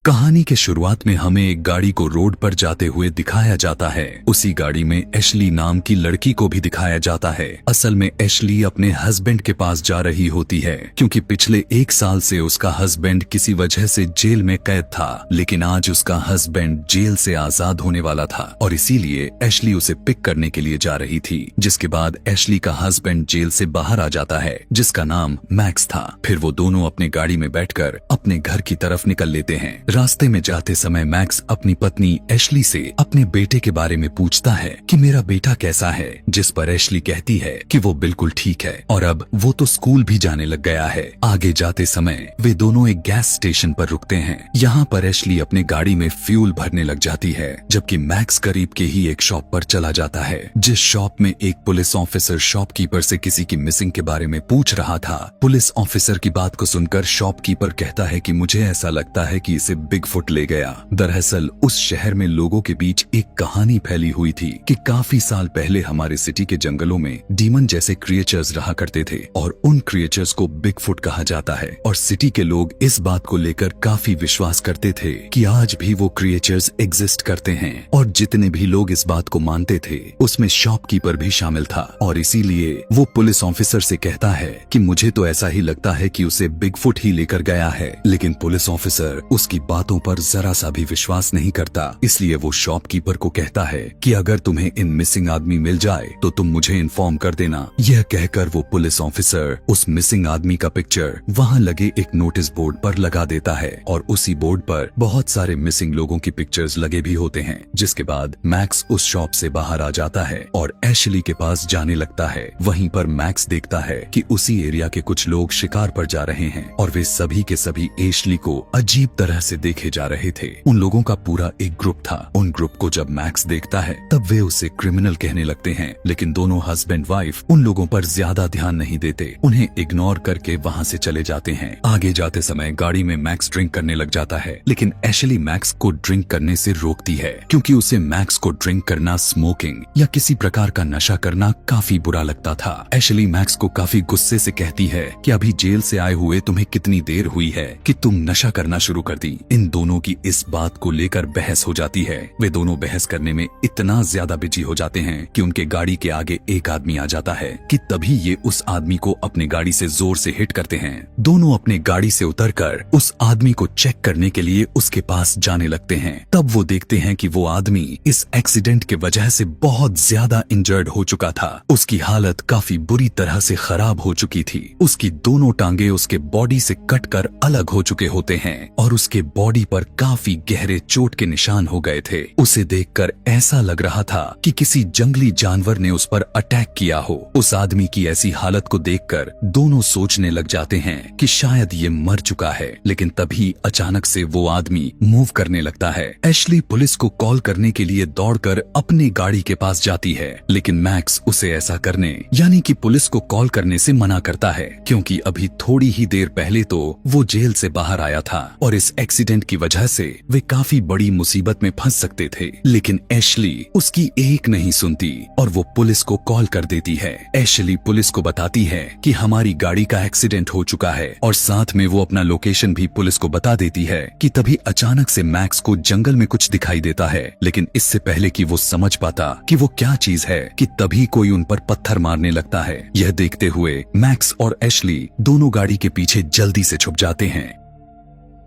कहानी के शुरुआत में हमें एक गाड़ी को रोड पर जाते हुए दिखाया जाता है। उसी गाड़ी में एशली नाम की लड़की को भी दिखाया जाता है। असल में एशली अपने हस्बैंड के पास जा रही होती है क्योंकि पिछले 1 साल से उसका हस्बैंड किसी वजह से जेल में कैद था, लेकिन आज उसका हस्बैंड जेल से आजाद होने वाला था और इसीलिए एशली उसे पिक करने के लिए जा रही थी। जिसके बाद एशली का हस्बैंड जेल से बाहर आ जाता है जिसका नाम मैक्स था। फिर वो दोनों अपने गाड़ी में बैठकर अपने घर की तरफ निकल लेते हैं। रास्ते में जाते समय मैक्स अपनी पत्नी एशली से अपने बेटे के बारे में पूछता है कि मेरा बेटा कैसा है, जिस पर एशली कहती है कि वो बिल्कुल ठीक है और अब वो तो स्कूल भी जाने लग गया है। आगे जाते समय वे दोनों एक गैस स्टेशन पर रुकते हैं। यहाँ पर एशली अपने गाड़ी में फ्यूल भरने लग जाती है जबकि मैक्स करीब के ही एक शॉप पर चला जाता है, जिस शॉप में एक पुलिस ऑफिसर शॉपकीपर से किसी की मिसिंग के बारे में पूछ रहा था। पुलिस ऑफिसर की बात को सुनकर शॉपकीपर कहता है कि मुझे ऐसा लगता है कि इसे बिगफुट ले गया। दरअसल उस शहर में लोगों के बीच एक कहानी फैली हुई थी कि काफी साल पहले हमारे सिटी के जंगलों में डीमन जैसे क्रिएचर्स रहा करते थे और उन क्रिएचर्स को बिगफुट कहा जाता है और सिटी के लोग इस बात को लेकर काफी विश्वास करते थे कि आज भी वो क्रिएचर्स एग्जिस्ट करते हैं। और जितने भी लोग इस बात को मानते थे उसमें शॉपकीपर भी शामिल था और इसीलिए वो पुलिस ऑफिसर से कहता है कि मुझे तो ऐसा ही लगता है कि उसे बिगफुट ही लेकर गया है। लेकिन पुलिस ऑफिसर उसकी बातों पर जरा सा भी विश्वास नहीं करता, इसलिए वो शॉपकीपर को कहता है कि अगर तुम्हें इन मिसिंग आदमी मिल जाए तो तुम मुझे इन्फॉर्म कर देना। यह कहकर वो पुलिस ऑफिसर उस मिसिंग आदमी का पिक्चर वहाँ लगे एक नोटिस बोर्ड पर लगा देता है और उसी बोर्ड पर बहुत सारे मिसिंग लोगों की पिक्चर्स लगे भी होते हैं। जिसके बाद मैक्स उस शॉप से बाहर आ जाता है और एशली के पास जाने लगता है। वहीं पर मैक्स देखता है कि उसी एरिया के कुछ लोग शिकार पर जा रहे हैं और वे सभी के सभी एशली को अजीब तरह से देखे जा रहे थे। उन लोगों का पूरा एक ग्रुप था। उन ग्रुप को जब मैक्स देखता है तब वे उसे क्रिमिनल कहने लगते हैं, लेकिन दोनों हस्बैंड वाइफ उन लोगों पर ज्यादा ध्यान नहीं देते, उन्हें इग्नोर करके वहाँ से चले जाते हैं। आगे जाते समय गाड़ी में मैक्स ड्रिंक करने लग जाता है, लेकिन एशली मैक्स को ड्रिंक करने से रोकती है क्योंकि उसे मैक्स को ड्रिंक करना, स्मोकिंग या किसी प्रकार का नशा करना काफी बुरा लगता था। एशली मैक्स को काफी गुस्से से कहती है कि अभी जेल से आए हुए तुम्हें कितनी देर हुई है कि तुम नशा करना शुरू कर दी। इन दोनों की इस बात को लेकर बहस हो जाती है। वे दोनों बहस करने में इतना ज्यादा बिजी हो जाते हैं कि उनके गाड़ी के आगे एक आदमी आ जाता है कि तभी ये उस आदमी को अपने गाड़ी से जोर से हिट करते हैं। दोनों अपने गाड़ी से उतरकर उस आदमी को चेक करने के लिए उसके पास जाने लगते हैं। तब वो देखते हैं कि वो आदमी इस एक्सीडेंट के वजह से बहुत ज्यादा इंजर्ड हो चुका था। उसकी हालत काफी बुरी तरह से खराब हो चुकी थी। उसकी दोनों टांगे उसके बॉडी से कटकर अलग हो चुके होते हैं और उसके बॉडी पर काफी गहरे चोट के निशान हो गए थे। उसे देखकर ऐसा लग रहा था कि किसी जंगली जानवर ने उस पर अटैक किया हो। उस आदमी की ऐसी हालत को देखकर दोनों सोचने लग जाते हैं कि शायद ये मर चुका है, लेकिन तभी अचानक से वो आदमी मूव करने लगता है। एशली पुलिस को कॉल करने के लिए दौड़कर अपनी गाड़ी के पास जाती है, लेकिन मैक्स उसे ऐसा करने यानी कि पुलिस को कॉल करने से मना करता है क्योंकि अभी थोड़ी ही देर पहले तो वो जेल से बाहर आया था और इस एक्सीडेंट की वजह से वे काफी बड़ी मुसीबत में फंस सकते थे। लेकिन एशली उसकी एक नहीं सुनती और वो पुलिस को कॉल कर देती है। एशली पुलिस को बताती है कि हमारी गाड़ी का एक्सीडेंट हो चुका है और साथ में वो अपना लोकेशन भी पुलिस को बता देती है कि तभी अचानक से मैक्स को जंगल में कुछ दिखाई देता है। लेकिन इससे पहले कि वो समझ पाता कि वो क्या चीज है कि तभी कोई उन पर पत्थर मारने लगता है। यह देखते हुए मैक्स और एशली दोनों गाड़ी के पीछे जल्दी से छुप जाते हैं।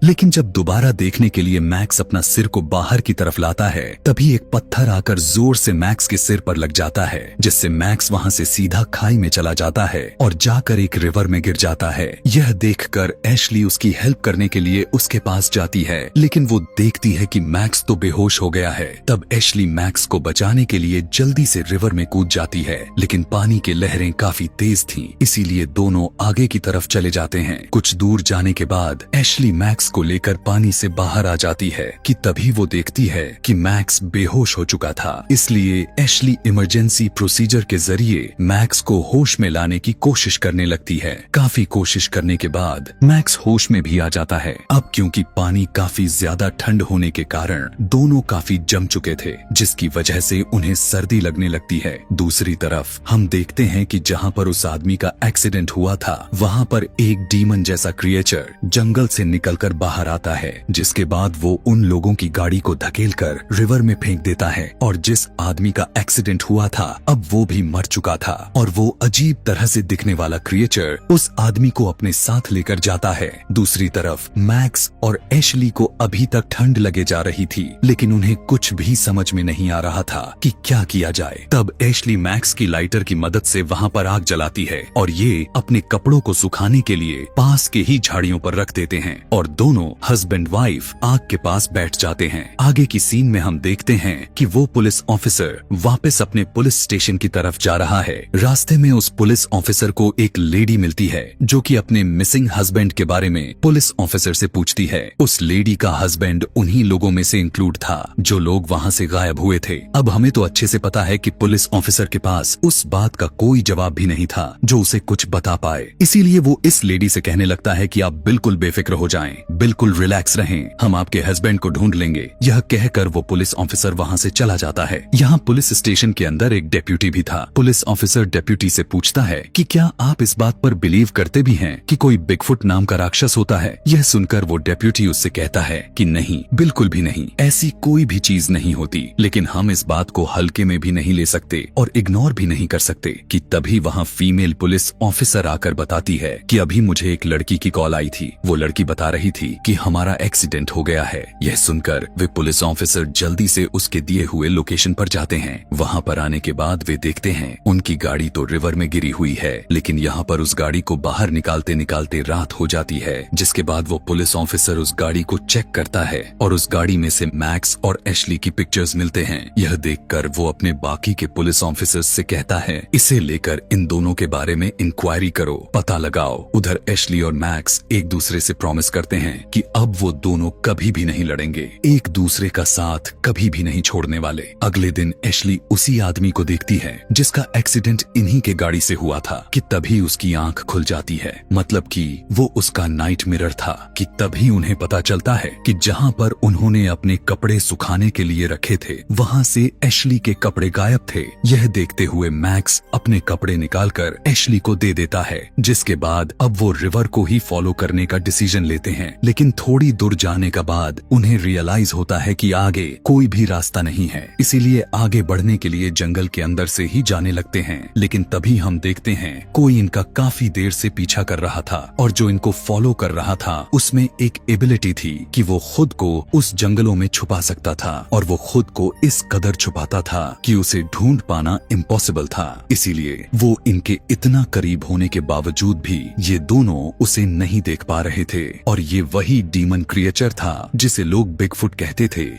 लेकिन जब दोबारा देखने के लिए मैक्स अपना सिर को बाहर की तरफ लाता है तभी एक पत्थर आकर जोर से मैक्स के सिर पर लग जाता है, जिससे मैक्स वहां से सीधा खाई में चला जाता है और जाकर एक रिवर में गिर जाता है। यह देखकर एशली उसकी हेल्प करने के लिए उसके पास जाती है, लेकिन वो देखती है कि मैक्स तो बेहोश हो गया है। तब एशली मैक्स को बचाने के लिए जल्दी से रिवर में कूद जाती है, लेकिन पानी की लहरें काफी तेज थीं, इसीलिए दोनों आगे की तरफ चले जाते हैं। कुछ दूर जाने के बाद एशली मैक्स को लेकर पानी से बाहर आ जाती है कि तभी वो देखती है कि मैक्स बेहोश हो चुका था। इसलिए एशली इमरजेंसी प्रोसीजर के जरिए मैक्स को होश में लाने की कोशिश करने लगती है। काफी कोशिश करने के बाद मैक्स होश में भी आ जाता है। अब क्योंकि पानी काफी ज्यादा ठंड होने के कारण दोनों काफी जम चुके थे, जिसकी वजह से उन्हें सर्दी लगने लगती है। दूसरी तरफ हम देखते हैं कि जहाँ पर उस आदमी का एक्सीडेंट हुआ था वहाँ पर एक डीमन जैसा क्रिएचर जंगल से निकलकर बाहर आता है, जिसके बाद वो उन लोगों की गाड़ी को धकेलकर रिवर में फेंक देता है और जिस आदमी का एक्सीडेंट हुआ था अब वो भी मर चुका था और वो अजीब तरह से दिखने वाला क्रिएचर उस आदमी को अपने साथ लेकर जाता है। दूसरी तरफ मैक्स और एशली को अभी तक ठंड लगे जा रही थी, लेकिन उन्हें कुछ भी समझ में नहीं आ रहा था कि क्या किया जाए। तब एशली मैक्स की लाइटर की मदद से वहाँ पर आग जलाती है और ये अपने कपड़ों को सुखाने के लिए पास के ही झाड़ियों पर रख देते हैं और दोनों हस्बैंड वाइफ आग के पास बैठ जाते हैं। आगे की सीन में हम देखते हैं कि वो पुलिस ऑफिसर वापस अपने पुलिस स्टेशन की तरफ जा रहा है। रास्ते में उस पुलिस ऑफिसर को एक लेडी मिलती है जो कि अपने मिसिंग हस्बैंड के बारे में पुलिस ऑफिसर से पूछती है। उस लेडी का हस्बैंड उन्हीं लोगों में से इंक्लूड था जो लोग वहाँ से गायब हुए थे। अब हमें तो अच्छे से पता है कि पुलिस ऑफिसर के पास उस बात का कोई जवाब भी नहीं था जो उसे कुछ बता पाए, इसीलिए वो इस लेडी से कहने लगता है कि आप बिल्कुल बेफिक्र हो जाएं, बिल्कुल रिलैक्स रहें, हम आपके हस्बैंड को ढूंढ लेंगे। यह कहकर वो पुलिस ऑफिसर वहाँ से चला जाता है। यहाँ पुलिस स्टेशन के अंदर एक डेप्यूटी भी था। पुलिस ऑफिसर डेप्यूटी से पूछता है कि क्या आप इस बात पर बिलीव करते भी हैं कि कोई बिगफुट नाम का राक्षस होता है? यह सुनकर वो डेप्यूटी उससे कहता है कि नहीं, बिल्कुल भी नहीं, ऐसी कोई भी चीज नहीं होती, लेकिन हम इस बात को हल्के में भी नहीं ले सकते और इग्नोर भी नहीं कर सकते। कि तभी वहाँ फीमेल पुलिस ऑफिसर आकर बताती है कि अभी मुझे एक लड़की की कॉल आई थी, वो लड़की बता रही थी कि हमारा एक्सीडेंट हो गया है। यह सुनकर वे पुलिस ऑफिसर जल्दी से उसके दिए हुए लोकेशन पर जाते हैं। वहाँ पर आने के बाद वे देखते हैं उनकी गाड़ी तो रिवर में गिरी हुई है, लेकिन यहाँ पर उस गाड़ी को बाहर निकालते निकालते रात हो जाती है। जिसके बाद वो पुलिस ऑफिसर उस गाड़ी को चेक करता है और उस गाड़ी में से मैक्स और एशली की पिक्चर्स मिलते हैं। यह देखकर वो अपने बाकी के पुलिस ऑफिसर्स से कहता है, इसे लेकर इन दोनों के बारे में इंक्वायरी करो, पता लगाओ। उधर एशली और मैक्स एक दूसरे से प्रॉमिस करते हैं कि अब वो दोनों कभी भी नहीं लड़ेंगे, एक दूसरे का साथ कभी भी नहीं छोड़ने वाले। अगले दिन एशली उसी आदमी को देखती है जिसका एक्सीडेंट इन्हीं के गाड़ी से हुआ था कि तभी उसकी आंख खुल जाती है, मतलब कि वो उसका नाइट मिरर था। कि तभी उन्हें पता चलता है कि जहाँ पर उन्होंने अपने कपड़े सुखाने के लिए रखे थे वहाँ से एशली के कपड़े गायब थे। यह देखते हुए मैक्स अपने कपड़े निकालकर एशली को दे देता है, जिसके बाद अब वो रिवर को ही फॉलो करने का डिसीजन लेते हैं। लेकिन थोड़ी दूर जाने का बाद उन्हें रियलाइज होता है कि आगे कोई भी रास्ता नहीं है, इसीलिए आगे बढ़ने के लिए जंगल के अंदर से ही जाने लगते हैं। लेकिन तभी हम देखते हैं कोई इनका काफी देर से पीछा कर रहा था और जो इनको फॉलो कर रहा था उसमें एक एबिलिटी थी कि वो खुद को उस जंगलों में छुपा सकता था और वो खुद को इस कदर छुपाता था कि उसे ढूंढ पाना इम्पॉसिबल था। इसीलिए वो इनके इतना करीब होने के बावजूद भी ये दोनों उसे नहीं देख पा रहे थे और ये वही डीमन क्रिएचर था जिसे लोग बिगफुट कहते थे।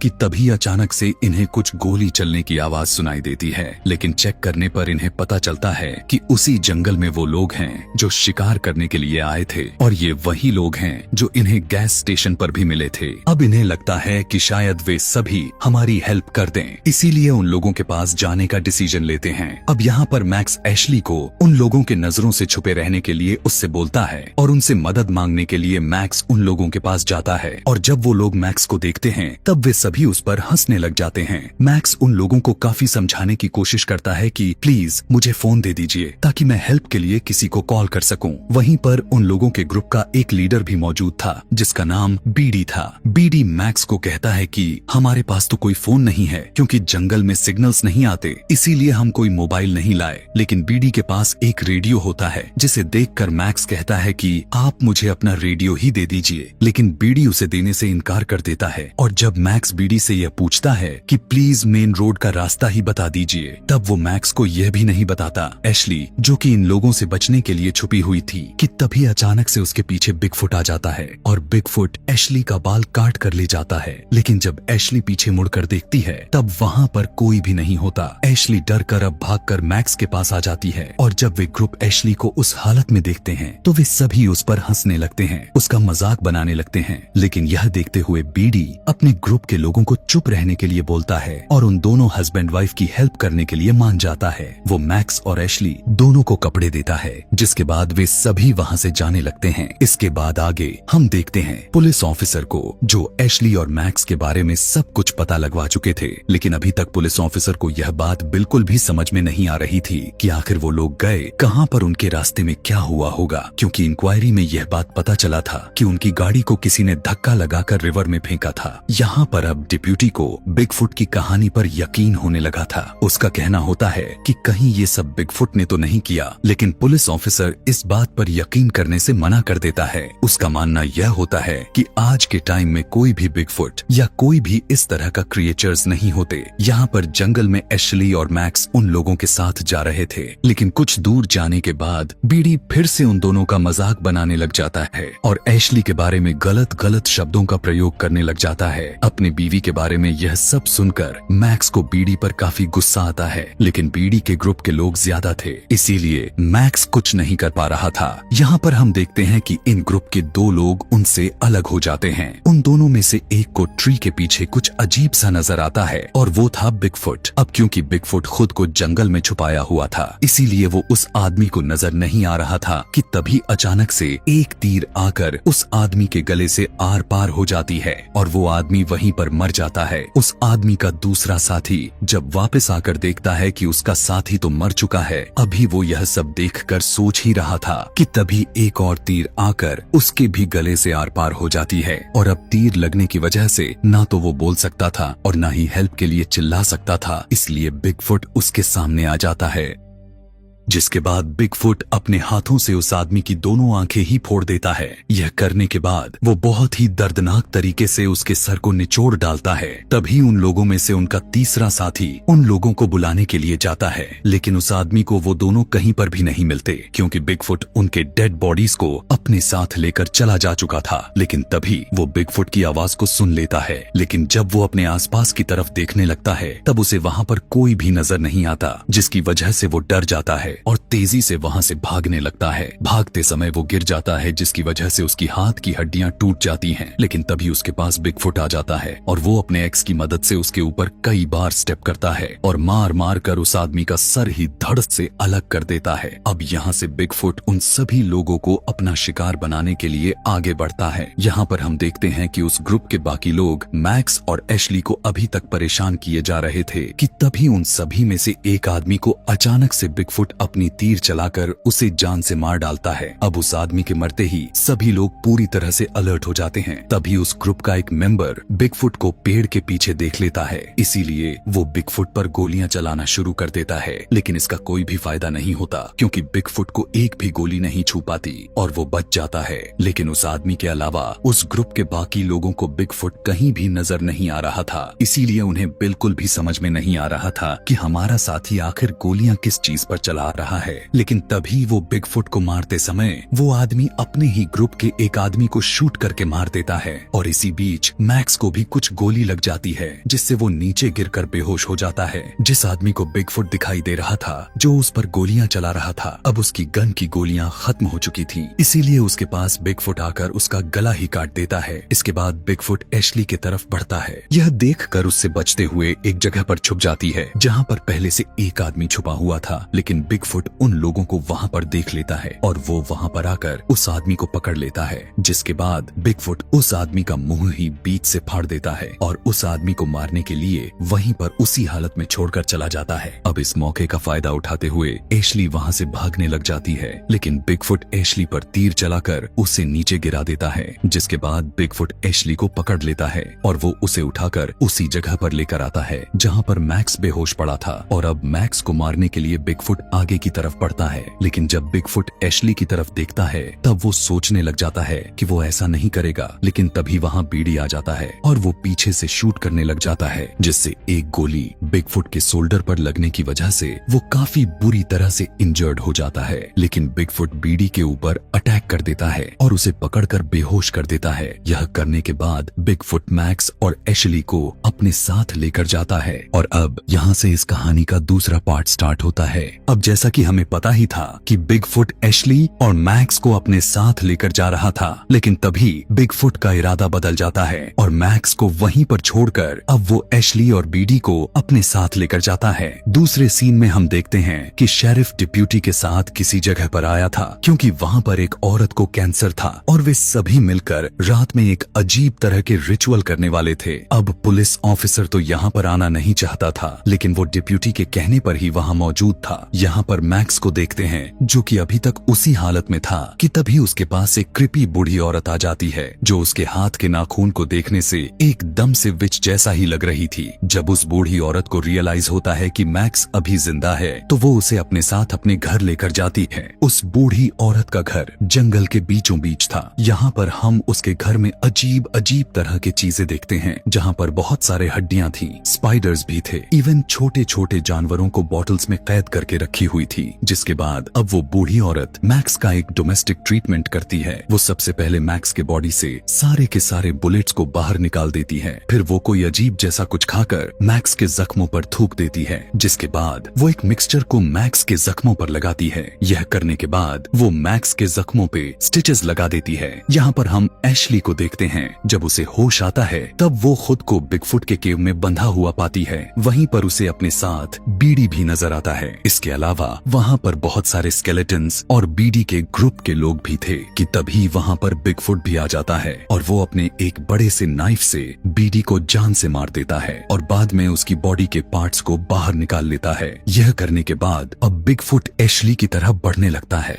कि तभी अचानक से इन्हें कुछ गोली चलने की आवाज सुनाई देती है, लेकिन चेक करने पर इन्हें पता चलता है कि उसी जंगल में वो लोग हैं जो शिकार करने के लिए आए थे और ये वही लोग हैं जो इन्हें गैस स्टेशन पर भी मिले थे। अब इन्हें लगता है कि शायद वे सभी हमारी हेल्प कर दें, इसीलिए उन लोगों के पास जाने का डिसीजन लेते हैं। अब यहाँ पर मैक्स एशली को उन लोगों के नजरों से छुपे रहने के लिए उससे बोलता है और उनसे मदद मांगने के लिए मैक्स उन लोगों के पास जाता है और जब वो लोग मैक्स को देखते हैं तब वे सभी उस पर हंसने लग जाते हैं। मैक्स उन लोगों को काफी समझाने की कोशिश करता है कि प्लीज मुझे फोन दे दीजिए ताकि मैं हेल्प के लिए किसी को कॉल कर सकूं। वहीं पर उन लोगों के ग्रुप का एक लीडर भी मौजूद था जिसका नाम बीडी था। बीडी मैक्स को कहता है कि हमारे पास तो कोई फोन नहीं है क्योंकि जंगल में सिग्नल्स नहीं आते, इसीलिए हम कोई मोबाइल नहीं लाए, लेकिन बीडी के पास एक रेडियो होता है। जिसे देखकर मैक्स कहता है कि आप मुझे अपना रेडियो ही दे दीजिए, लेकिन बीडी उसे देने से इनकार कर देता है। और जब मैक्स बीडी से यह पूछता है कि प्लीज मेन रोड का रास्ता ही बता दीजिए, तब वो मैक्स को यह भी नहीं बताता एशली जो कि इन लोगों से बचने के लिए छुपी हुई थी। कि तभी अचानक से उसके पीछे बिगफुट आ जाता है और बिगफुट एशली का बाल काट कर ले जाता है। लेकिन जब एशली पीछे मुड़कर देखती है तब वहाँ पर कोई भी नहीं होता। एशली डर कर अब भागकर मैक्स के पास आ जाती है और जब वे ग्रुप एशली को उस हालत में देखते हैं तो वे सभी उस पर हंसने लगते हैं, उसका मजाक बनाने लगते हैं। लेकिन यह देखते हुए बीडी अपने ग्रुप के लोगों को चुप रहने के लिए बोलता है और उन दोनों हस्बैंड वाइफ की हेल्प करने के लिए मान जाता है। वो मैक्स और एशली दोनों को कपड़े देता है, जिसके बाद वे सभी वहाँ से जाने लगते हैं। इसके बाद आगे हम देखते हैं पुलिस ऑफिसर को, जो एशली और मैक्स के बारे में सब कुछ पता लगवा चुके थे, लेकिन अभी तक पुलिस ऑफिसर को यह बात बिल्कुल भी समझ में नहीं आ रही थी कि आखिर वो लोग गए कहाँ पर, उनके रास्ते में क्या हुआ होगा, क्योंकि इंक्वायरी में यह बात पता चला था कि उनकी गाड़ी को किसी ने धक्का लगाकर रिवर में फेंका था। यहाँ पर अब डिप्यूटी को बिगफुट की कहानी पर यकीन होने लगा था। उसका कहना होता है कि कहीं ये सब बिगफुट ने तो नहीं किया, लेकिन पुलिस ऑफिसर इस बात पर यकीन करने से मना कर देता है। उसका मानना यह होता है कि आज के टाइम में कोई भी बिगफुट या कोई भी इस तरह का क्रिएचर्स नहीं होते। यहाँ पर जंगल में एशली और मैक्स उन लोगों के साथ जा रहे थे, लेकिन कुछ दूर जाने के बाद बीडी फिर से उन दोनों का मजाक बनाने लग जाता है और एशली के बारे में गलत गलत शब्दों का प्रयोग करने लग जाता है। अपनी बीवी के बारे में यह सब सुनकर मैक्स को बीडी पर काफी गुस्सा आता है, लेकिन बीडी के ग्रुप के लोग ज्यादा थे, इसीलिए मैक्स कुछ नहीं कर पा रहा था। यहाँ पर हम देखते हैं कि इन ग्रुप के दो लोग उनसे अलग हो जाते हैं। उन दोनों में से एक को ट्री के पीछे कुछ अजीब सा नजर आता है और वो था बिगफुट। अब क्योंकि बिगफुट खुद को जंगल में छुपाया हुआ था, इसीलिए वो उस आदमी को नजर नहीं आ रहा था कि तभी अचानक से एक तीर आकर उस आदमी के गले से आर पार हो जाती है और वो आदमी वहीं पर मर जाता है। उस आदमी का दूसरा साथी जब वापस आकर देखता है कि उसका साथी तो मर चुका है, अभी वो यह सब देखकर सोच ही रहा था कि तभी एक और तीर आकर उसके भी गले से आर पार हो जाती है और अब तीर लगने की वजह से ना तो वो बोल सकता था और ना ही हेल्प के लिए चिल्ला सकता था, इसलिए बिगफुट उसके सामने आ जाता है। जिसके बाद बिगफुट अपने हाथों से उस आदमी की दोनों आंखें ही फोड़ देता है। यह करने के बाद वो बहुत ही दर्दनाक तरीके से उसके सर को निचोड़ डालता है। तभी उन लोगों में से उनका तीसरा साथी उन लोगों को बुलाने के लिए जाता है, लेकिन उस आदमी को वो दोनों कहीं पर भी नहीं मिलते, क्योंकि बिगफुट उनके डेड बॉडीज को अपने साथ लेकर चला जा चुका था। लेकिन तभी वो बिगफुट की आवाज को सुन लेता है, लेकिन जब वो अपने आसपास की तरफ देखने लगता है तब उसे वहाँ पर कोई भी नजर नहीं आता, जिसकी वजह से वो डर जाता है और तेजी से वहां से भागने लगता है। भागते समय वो गिर जाता है, जिसकी वजह से उसकी हाथ की हड्डियां टूट जाती हैं। लेकिन तभी उसके पास बिगफुट आ जाता है और वो अपने एक्स की मदद से उसके ऊपर कई बार स्टेप करता है और मार मार कर उस आदमी का सर ही धड़ से अलग कर देता है। अब यहाँ से बिगफुट उन सभी लोगों को अपना शिकार बनाने के लिए आगे बढ़ता है। यहाँ पर हम देखते हैं कि उस ग्रुप के बाकी लोग मैक्स और एशली को अभी तक परेशान किए जा रहे थे कि तभी उन सभी में से एक आदमी को अचानक से बिगफुट अपनी तीर चलाकर उसे जान से मार डालता है। अब उस आदमी के मरते ही सभी लोग पूरी तरह से अलर्ट हो जाते हैं। तभी उस ग्रुप का एक मेंबर बिगफुट को पेड़ के पीछे देख लेता है, इसीलिए वो बिगफुट पर गोलियां चलाना शुरू कर देता है, लेकिन इसका कोई भी फायदा नहीं होता, क्योंकि बिगफुट को एक भी गोली नहीं छू पाती और वो बच जाता है। लेकिन उस आदमी के अलावा उस ग्रुप के बाकी लोगों को बिगफुट कहीं भी नजर नहीं आ रहा था, इसीलिए उन्हें बिल्कुल भी समझ में नहीं आ रहा था कि हमारा साथी आखिर गोलियां किस चीज पर चला रहा है। लेकिन तभी वो बिगफुट को मारते समय वो आदमी अपने ही ग्रुप के एक आदमी को शूट करके मार देता है और इसी बीच मैक्स को भी कुछ गोली लग जाती है, जिससे वो नीचे गिरकर बेहोश हो जाता है। जिस आदमी को बिगफुट दिखाई दे रहा था, जो उस पर गोलियां चला रहा था, अब उसकी गन की गोलियां खत्म हो चुकी थी, इसीलिए उसके पास बिगफुट आकर उसका गला ही काट देता है। इसके बाद बिगफुट एशली की तरफ बढ़ता है। यह देखकर उससे बचते हुए एक जगह पर छुप जाती है, जहाँ पर पहले से एक आदमी छुपा हुआ था। लेकिन बिगफुट उन लोगों को वहाँ पर देख लेता है और वो वहाँ पर आकर उस आदमी को पकड़ लेता है, जिसके बाद बिगफुट उस आदमी का मुंह ही बीच से फाड़ देता है और उस आदमी को मारने के लिए वहीं पर उसी हालत में छोड़कर चला जाता है। अब इस मौके का फायदा उठाते हुए एशली वहाँ से भागने लग जाती है, लेकिन बिगफुट एशली पर तीर चलाकर उसे नीचे गिरा देता है, जिसके बाद बिगफुट एशली को पकड़ लेता है और वो उसे उठाकर उसी जगह पर लेकर आता है जहाँ पर मैक्स बेहोश पड़ा था। और अब मैक्स को मारने के लिए बिगफुट आगे की तरफ बढ़ता है, लेकिन जब बिगफुट एशली की तरफ देखता है तब वो सोचने लग जाता है कि वो ऐसा नहीं करेगा। लेकिन तभी वहाँ बीडी आ जाता है और वो पीछे से शूट करने लग जाता है, जिससे एक गोली बिगफुट के शोल्डर पर लगने की वजह से वो काफी बुरी तरह से इंजर्ड हो जाता है। लेकिन बिगफुट बीडी के ऊपर अटैक कर देता है और उसे पकड़कर बेहोश कर देता है। यह करने के बाद बिगफुट मैक्स और एशली को अपने साथ लेकर जाता है और अब यहाँ से इस कहानी का दूसरा पार्ट स्टार्ट होता है। अब जैसे जैसा कि हमें पता ही था कि बिगफुट एशली और मैक्स को अपने साथ लेकर जा रहा था, लेकिन तभी बिगफुट का इरादा बदल जाता है और मैक्स को वहीं पर छोड़कर अब वो एशली और बीडी को अपने साथ लेकर जाता है। दूसरे सीन में हम देखते हैं कि शेरिफ डिप्यूटी के साथ किसी जगह पर आया था क्योंकि वहाँ पर एक औरत को कैंसर था और वे सभी मिलकर रात में एक अजीब तरह के रिचुअल करने वाले थे। अब पुलिस ऑफिसर तो यहाँ पर आना नहीं चाहता था, लेकिन वो डिप्यूटी के कहने पर ही वहाँ मौजूद था। यहाँ पर मैक्स को देखते हैं जो कि अभी तक उसी हालत में था कि तभी उसके पास एक क्रिपी बूढ़ी औरत आ जाती है जो उसके हाथ के नाखून को देखने से एकदम से विच जैसा ही लग रही थी। जब उस बूढ़ी औरत को रियलाइज होता है कि मैक्स अभी जिंदा है तो वो उसे अपने साथ अपने घर लेकर जाती है। उस बूढ़ी औरत का घर जंगल के बीचों बीच था। यहाँ पर हम उसके घर में अजीब अजीब तरह की चीजें देखते हैं, जहाँ पर बहुत सारे हड्डियां थी, स्पाइडर्स भी थे, इवन छोटे छोटे जानवरों को बॉटल्स में कैद करके रखी हुई थी। जिसके बाद अब वो बूढ़ी औरत मैक्स का एक डोमेस्टिक ट्रीटमेंट करती है। वो सबसे पहले मैक्स के बॉडी से सारे के सारे बुलेट्स को बाहर निकाल देती है, फिर वो कोई अजीब जैसा कुछ खाकर मैक्स के जख्मों पर थूक देती है। जिसके बाद वो एक मिक्सचर को मैक्स के जख्मों पर लगाती है। यह करने के बाद वो मैक्स के जख्मों पे स्टिचेस लगा देती है। यहाँ पर हम एशली को देखते हैं। जब उसे होश आता है तब वो खुद को बिगफुट के केव में बंधा हुआ पाती है। वहीं पर उसे अपने साथ बीडी भी नजर आता है। इसके अलावा वहाँ पर बहुत सारे स्केलेटन्स और बीडी के ग्रुप के लोग भी थे कि तभी वहाँ पर बिगफुट भी आ जाता है और वो अपने एक बड़े से नाइफ से बीडी को जान से मार देता है और बाद में उसकी बॉडी के पार्ट्स को बाहर निकाल लेता है। यह करने के बाद अब बिगफुट एशली की तरह बढ़ने लगता है,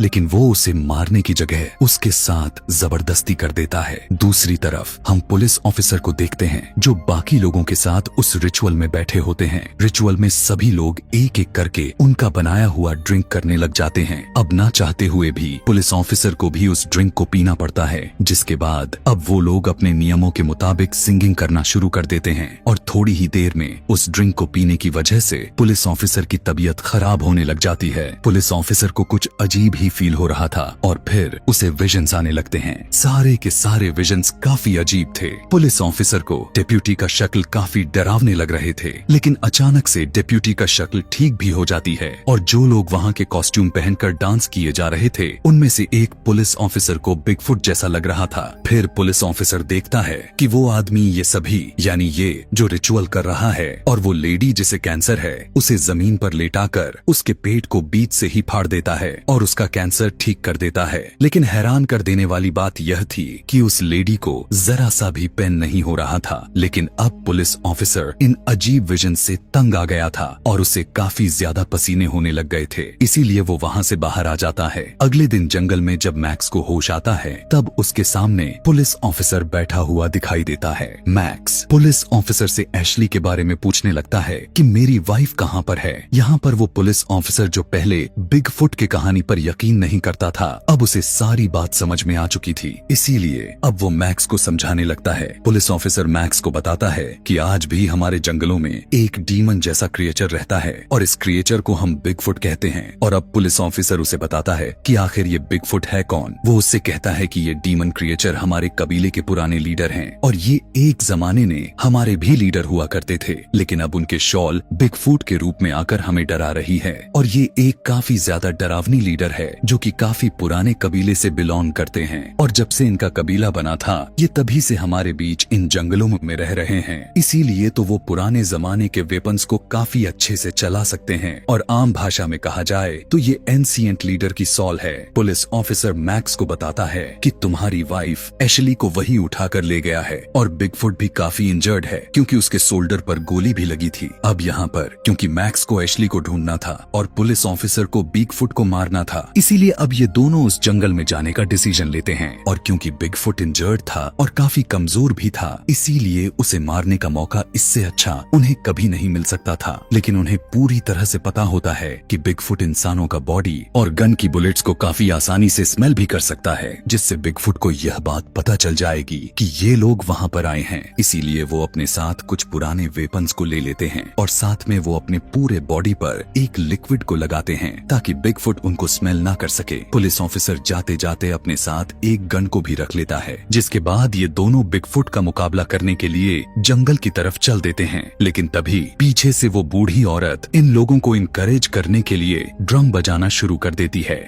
लेकिन वो उसे मारने की जगह उसके साथ जबरदस्ती कर देता है। दूसरी तरफ हम पुलिस ऑफिसर को देखते हैं जो बाकी लोगों के साथ उस रिचुअल में बैठे होते हैं। रिचुअल में सभी लोग एक एक करके उनका बनाया हुआ ड्रिंक करने लग जाते हैं। अब ना चाहते हुए भी पुलिस ऑफिसर को भी उस ड्रिंक को पीना पड़ता है। जिसके बाद अब वो लोग अपने नियमों के मुताबिक सिंगिंग करना शुरू कर देते हैं और थोड़ी ही देर में उस ड्रिंक को पीने की वजह से पुलिस ऑफिसर की तबीयत खराब होने लग जाती है। पुलिस ऑफिसर को कुछ अजीब फील हो रहा था और फिर उसे विजन्स आने लगते हैं। सारे के सारे विजन्स काफी अजीब थे। पुलिस ऑफिसर को डिप्यूटी का शक्ल काफी डरावने लग रहे थे, लेकिन अचानक से डिप्यूटी का शक्ल ठीक भी हो जाती है और जो लोग वहाँ के कॉस्ट्यूम पहनकर डांस किए जा रहे थे उनमें से एक पुलिस ऑफिसर को बिगफुट जैसा लग रहा था। फिर पुलिस ऑफिसर देखता है कि वो आदमी ये सभी यानी ये जो रिचुअल कर रहा है और वो लेडी जिसे कैंसर है उसे जमीन पर लेटाकर उसके पेट को बीच से ही फाड़ देता है और उसका कैंसर ठीक कर देता है। लेकिन हैरान कर देने वाली बात यह थी कि उस लेडी को जरा सा भी पेन नहीं हो रहा था। लेकिन अब पुलिस ऑफिसर इन अजीब विजन से तंग आ गया था और उसे काफी ज्यादा पसीने होने लग गए थे, इसीलिए वो वहाँ से बाहर आ जाता है। अगले दिन जंगल में जब मैक्स को होश आता है तब उसके सामने पुलिस ऑफिसर बैठा हुआ दिखाई देता है। मैक्स पुलिस ऑफिसर से एशली के बारे में पूछने लगता है कि मेरी वाइफ कहाँ पर है। यहाँ पर वो पुलिस ऑफिसर जो पहले बिगफुट की कहानी पर यकीन नहीं करता था, अब उसे सारी बात समझ में आ चुकी थी, इसीलिए अब वो मैक्स को समझाने लगता है। पुलिस ऑफिसर मैक्स को बताता है कि आज भी हमारे जंगलों में एक डीमन जैसा क्रिएचर रहता है और इस क्रिएचर को हम बिगफुट कहते हैं। और अब पुलिस ऑफिसर उसे बताता है कि आखिर ये बिगफुट है कौन। वो उससे कहता है कि ये डीमन क्रिएचर हमारे कबीले के पुराने लीडर हैं और ये एक जमाने में हमारे भी लीडर हुआ करते थे, लेकिन अब उनके शॉल बिगफुट के रूप में आकर हमें डरा रही है। और ये एक काफी ज्यादा डरावनी लीडर है जो कि काफी पुराने कबीले से बिलोंग करते हैं और जब से इनका कबीला बना था ये तभी से हमारे बीच इन जंगलों में रह रहे हैं, इसीलिए तो वो पुराने जमाने के वेपन्स को काफी अच्छे से चला सकते हैं और आम भाषा में कहा जाए तो ये एंशिएंट लीडर की सॉल है। पुलिस ऑफिसर मैक्स को बताता है कि तुम्हारी वाइफ एशली को वही उठाकर ले गया है और बिगफुट भी काफी इंजर्ड है क्योंकि उसके शोल्डर पर गोली भी लगी थी। अब यहाँ पर क्योंकि मैक्स को एशली को ढूंढना था और पुलिस ऑफिसर को बिगफुट को मारना था, इसीलिए अब ये दोनों उस जंगल में जाने का डिसीजन लेते हैं। और क्योंकि बिगफुट इंजर्ड था और काफी कमजोर भी था, इसीलिए उसे मारने का मौका इससे अच्छा उन्हें कभी नहीं मिल सकता था। लेकिन उन्हें पूरी तरह से पता होता है कि बिगफुट इंसानों का बॉडी और गन की बुलेट्स को काफी आसानी से स्मेल भी कर सकता है, जिससे बिगफुट को यह बात पता चल जाएगी कि ये लोग वहाँ पर आए हैं। इसीलिए वो अपने साथ कुछ पुराने वेपन्स को ले लेते हैं और साथ में वो अपने पूरे बॉडी पर एक लिक्विड को लगाते हैं ताकि बिगफुट उनको स्मेल ना ना कर सके। पुलिस ऑफिसर जाते जाते अपने साथ एक गन को भी रख लेता है, जिसके बाद ये दोनों बिगफुट का मुकाबला करने के लिए जंगल की तरफ चल देते हैं। लेकिन तभी पीछे से वो बूढ़ी औरत इन लोगों को इनकरेज करने के लिए ड्रम बजाना शुरू कर देती है,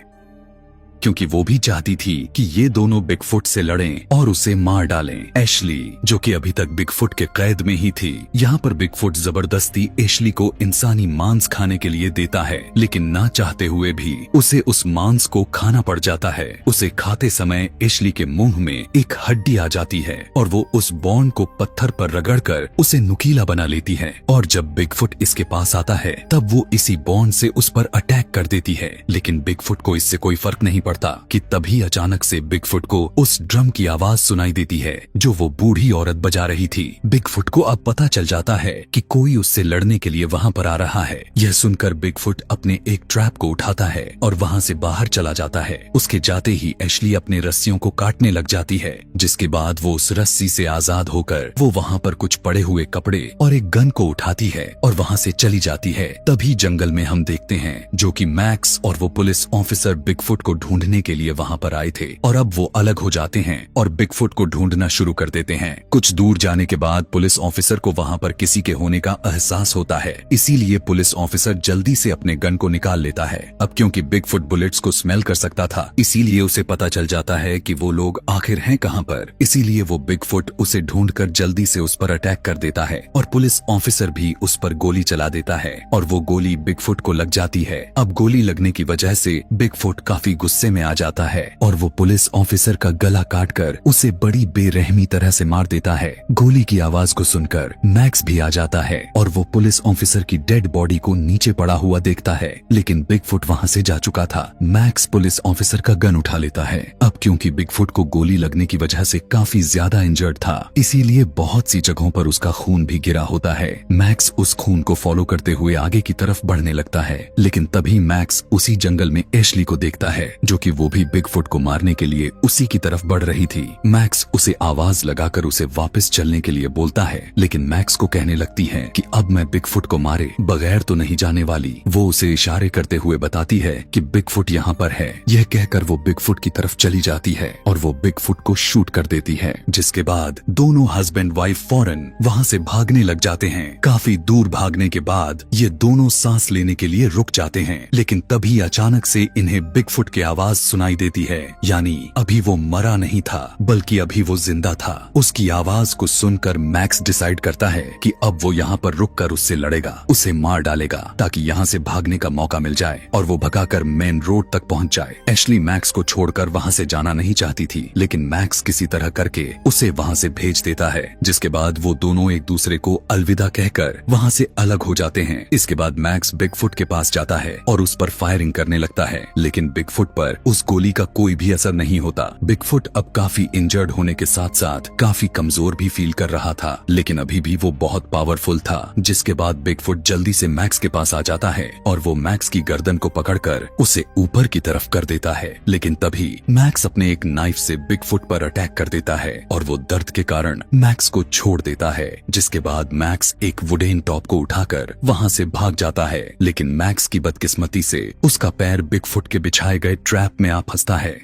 क्योंकि वो भी चाहती थी कि ये दोनों बिगफुट से लड़ें और उसे मार डालें। एशली, जो कि अभी तक बिगफुट के कैद में ही थी, यहाँ पर बिगफुट जबरदस्ती एशली को इंसानी मांस खाने के लिए देता है, लेकिन ना चाहते हुए भी उसे उस मांस को खाना पड़ जाता है। उसे खाते समय एशली के मुंह में एक हड्डी आ जाती है और वो उस बॉन्ड को पत्थर पर रगड़कर उसे नुकीला बना लेती है। और जब बिगफुट इसके पास आता है तब वो इसी बॉन्ड से उस पर अटैक कर देती है, लेकिन बिगफुट को इससे कोई फर्क नहीं पड़ता कि तभी अचानक से बिगफुट को उस ड्रम की आवाज सुनाई देती है जो वो बूढ़ी औरत बजा रही थी। बिगफुट को अब पता चल जाता है कि कोई उससे लड़ने के लिए वहाँ पर आ रहा है। यह सुनकर बिगफुट अपने एक ट्रैप को उठाता है और वहाँ से बाहर चला जाता है। उसके जाते ही एशली अपने रस्सियों को काटने लग जाती है, जिसके बाद वो उस रस्सी से आजाद होकर वो वहाँ पर कुछ पड़े हुए कपड़े और एक गन को उठाती है और वहाँ से चली जाती है। तभी जंगल में हम देखते हैं जो कि मैक्स और वो पुलिस ऑफिसर बिगफुट को ढूंढने के लिए वहाँ पर आए थे, और अब वो अलग हो जाते हैं और बिगफुट को ढूंढना शुरू कर देते हैं। कुछ दूर जाने के बाद पुलिस ऑफिसर को वहाँ पर किसी के होने का एहसास होता है, इसीलिए पुलिस ऑफिसर जल्दी से अपने गन को निकाल लेता है। अब क्योंकि बिगफुट बुलेट्स को स्मेल कर सकता था, इसीलिए उसे पता चल जाता है कि वो लोग आखिर हैं कहाँ पर। इसीलिए वो बिगफुट उसे ढूंढकर जल्दी से उस पर अटैक कर देता है और पुलिस ऑफिसर भी उस पर गोली चला देता है और वो गोली बिगफुट को लग जाती है। अब गोली लगने की वजह से बिगफुट काफी गुस्से में आ जाता है और वो पुलिस ऑफिसर का गला काटकर उसे बड़ी बेरहमी तरह से मार देता है। गोली की आवाज को सुनकर मैक्स भी आ जाता है और वो पुलिस ऑफिसर की डेड बॉडी को नीचे पड़ा हुआ देखता है, लेकिन बिगफुट वहाँ से जा चुका था। मैक्स पुलिस ऑफिसर का गन उठा लेता है। अब क्योंकि बिगफुट को गोली लगने की वजह से काफी ज्यादा इंजर्ड था, इसीलिए बहुत सी जगहों पर उसका खून भी गिरा होता है। मैक्स उस खून को फॉलो करते हुए आगे की तरफ बढ़ने लगता है, लेकिन तभी मैक्स उसी जंगल में एशली को देखता है जो कि वो भी बिगफुट को मारने के लिए उसी की तरफ बढ़ रही थी। मैक्स उसे आवाज लगाकर उसे वापस चलने के लिए बोलता है, लेकिन मैक्स को कहने लगती है कि अब मैं बिगफुट को मारे बगैर तो नहीं जाने वाली। वो उसे इशारे करते हुए बताती है कि बिगफुट यहाँ पर है। यह कहकर वो बिगफुट की तरफ चली जाती है और वो बिगफुट को शूट कर देती है, जिसके बाद दोनों हस्बैंड वाइफ फौरन वहाँ से भागने लग जाते हैं। काफी दूर भागने के बाद ये दोनों सांस लेने के लिए रुक जाते हैं, लेकिन तभी अचानक से इन्हें बिगफुट की आवाज सुनाई देती है, यानी अभी वो मरा नहीं था बल्कि अभी वो जिंदा था। उसकी आवाज को सुनकर मैक्स डिसाइड करता है कि अब वो यहाँ पर रुककर उससे लड़ेगा, उसे मार डालेगा ताकि यहाँ से भागने का मौका मिल जाए और वो भगाकर मेन रोड तक पहुँच जाए। एशली मैक्स को छोड़कर वहाँ से जाना नहीं चाहती थी, लेकिन मैक्स किसी तरह करके उसे वहाँ से भेज देता है, जिसके बाद वो दोनों एक दूसरे को अलविदा कहकर वहाँ से अलग हो जाते हैं। इसके बाद मैक्स बिगफुट के पास जाता है और उस पर फायरिंग करने लगता है, लेकिन बिगफुट पर उस गोली का कोई भी असर नहीं होता। बिगफुट अब काफी इंजर्ड होने के साथ साथ काफी कमजोर भी फील कर रहा था, लेकिन अभी भी वो बहुत पावरफुल था। जिसके बाद बिगफुट जल्दी से मैक्स के पास आ जाता है और वो मैक्स की गर्दन को पकड़कर उसे ऊपर की तरफ कर देता है, लेकिन तभी मैक्स अपने एक नाइफ से बिगफुट पर अटैक कर देता है और वो दर्द के कारण मैक्स को छोड़ देता है। जिसके बाद मैक्स एक वुडेन टॉप को उठाकर वहाँ से भाग जाता है, लेकिन मैक्स की बदकिस्मती से उसका पैर बिगफुट के बिछाए गए ट्रैप में आ फंसता है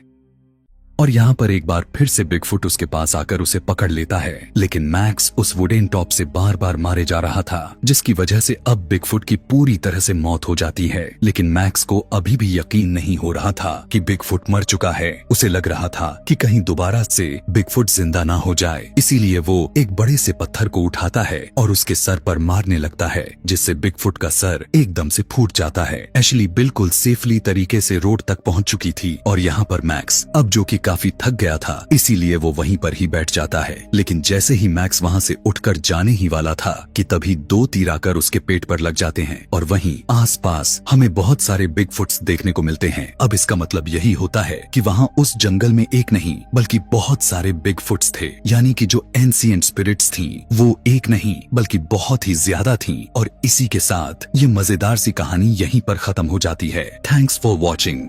और यहाँ पर एक बार फिर से बिगफुट उसके पास आकर उसे पकड़ लेता है, लेकिन मैक्स उस वुडेन टॉप से बार बार मारे जा रहा था, जिसकी वजह से अब बिगफुट की पूरी तरह से मौत हो जाती है। लेकिन मैक्स को अभी भी यकीन नहीं हो रहा था कि बिगफुट मर चुका है। उसे लग रहा था कि कहीं दोबारा से बिगफुट जिंदा ना हो जाए, इसीलिए वो एक बड़े से पत्थर को उठाता है और उसके सर पर मारने लगता है, जिससे बिगफुट का सर एकदम से फूट जाता है। एशली बिल्कुल सेफली तरीके से रोड तक पहुंच चुकी थी और यहाँ पर मैक्स अब जो कि काफी थक गया था, इसीलिए वो वहीं पर ही बैठ जाता है। लेकिन जैसे ही मैक्स वहाँ से उठकर जाने ही वाला था कि तभी 2 तीर आकर उसके पेट पर लग जाते हैं और वहीं आसपास हमें बहुत सारे बिगफुट्स देखने को मिलते हैं। अब इसका मतलब यही होता है कि वहाँ उस जंगल में एक नहीं बल्कि बहुत सारे बिगफुट्स थे, यानी कि जो एंशिएंट स्पिरिट्स थी वो एक नहीं बल्कि बहुत ही ज्यादा थी। और इसी के साथ ये मजेदार सी कहानी यहीं पर खत्म हो जाती है। Thanks for watching.